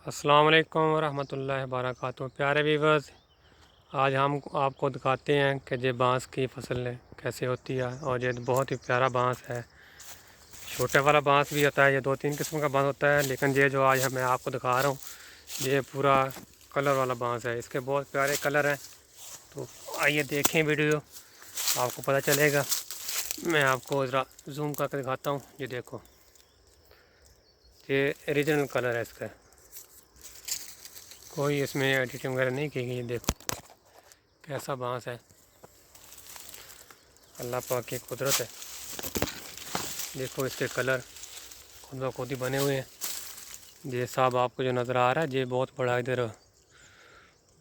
अस्सलाम वालेकुम वरहमतुल्लाहि वबरकातुहू। प्यारे व्यूवर्स, आज हम आपको दिखाते हैं कि ये बांस की फसल कैसे होती है। और ये बहुत ही प्यारा बांस है। छोटे वाला बांस भी होता है, ये दो तीन किस्म का बांस होता है, लेकिन ये जो आज मैं आपको दिखा रहा हूँ ये पूरा कलर वाला बांस है। इसके बहुत प्यारे कलर हैं, तो आइए देखें वीडियो, आपको पता चलेगा। मैं आपको ज़रा जूम करके दिखाता हूँ। ये देखो, ये ओरिजिनल कलर है इसका, कोई इसमें एडिटिंग वगैरह नहीं की गई। ये देखो कैसा बांस है, अल्लाह पाक की कुदरत है। देखो इसके कलर खुद ब खुद ही बने हुए हैं। ये साहब आपको जो नज़र आ रहा है, ये बहुत बड़ा इधर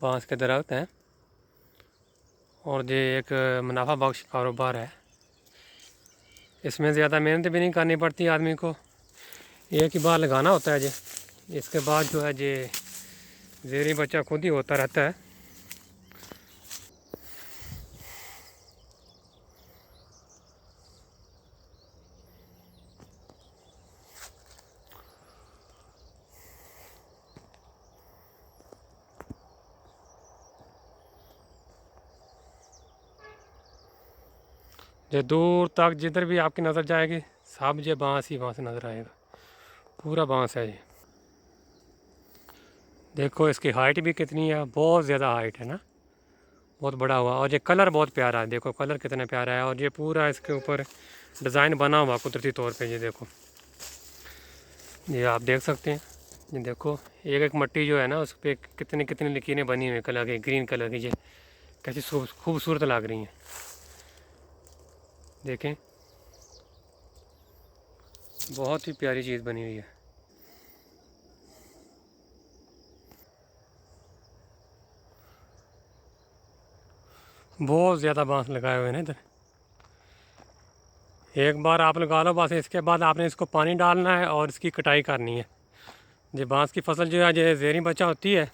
बांस के दरख्त हैं, और ये एक मुनाफा बख्श कारोबार है। इसमें ज़्यादा मेहनत भी नहीं करनी पड़ती आदमी को, एक ही बार लगाना होता है। ये इसके बाद जो है ये ज़ेरी बच्चा खुद ही होता रहता है। ये दूर तक जिधर भी आपकी नज़र जाएगी सब ये बांस ही बांस नज़र आएगा, पूरा बांस है ये। देखो इसकी हाइट भी कितनी है, बहुत ज़्यादा हाइट है ना, बहुत बड़ा हुआ। और ये कलर बहुत प्यारा है, देखो कलर कितना प्यारा है। और ये पूरा इसके ऊपर डिज़ाइन बना हुआ कुदरती तौर पे। ये देखो, ये आप देख सकते हैं। ये देखो एक एक मट्टी जो है ना, उस पर कितनी कितनी लकीरें बनी हुई कलर की, ग्रीन कलर की। ये कैसी खूबसूरत लग रही हैं, देखें बहुत ही प्यारी चीज़ बनी हुई है। बहुत ज़्यादा बांस लगाए हुए हैं ना इधर। एक बार आप लगा लो बस, इसके बाद आपने इसको पानी डालना है और इसकी कटाई करनी है। ये बांस की फसल जो है ये ज़ेरी बच्चा होती है।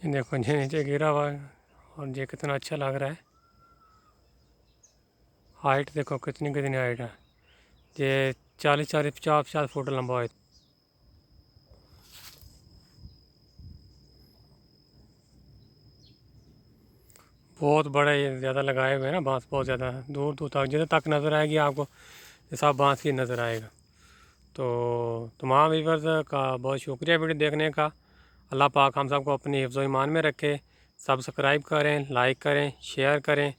ये देखो ये नीचे गिरा हुआ है, और ये कितना अच्छा लग रहा है। हाइट देखो कितनी कितनी हाइट है। ये 40-40 50-50 फुट लंबा है। बहुत बड़े ये ज़्यादा लगाए हुए हैं ना बांस, बहुत ज़्यादा दूर दूर तक जिधर तक नज़र आएगी आपको ये सब बांस की नज़र आएगा। तो तमाम व्यूअर्स का बहुत शुक्रिया वीडियो देखने का। अल्लाह पाक हम सबको अपनी हिफ्ज़ व ईमान में रखे। सब्सक्राइब करें, लाइक करें, शेयर करें।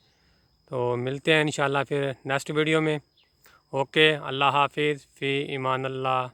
तो मिलते हैं इंशाल्लाह फिर नेक्स्ट वीडियो में। ओके, अल्लाह हाफिज़, फ़ी ईमान अल्लाह।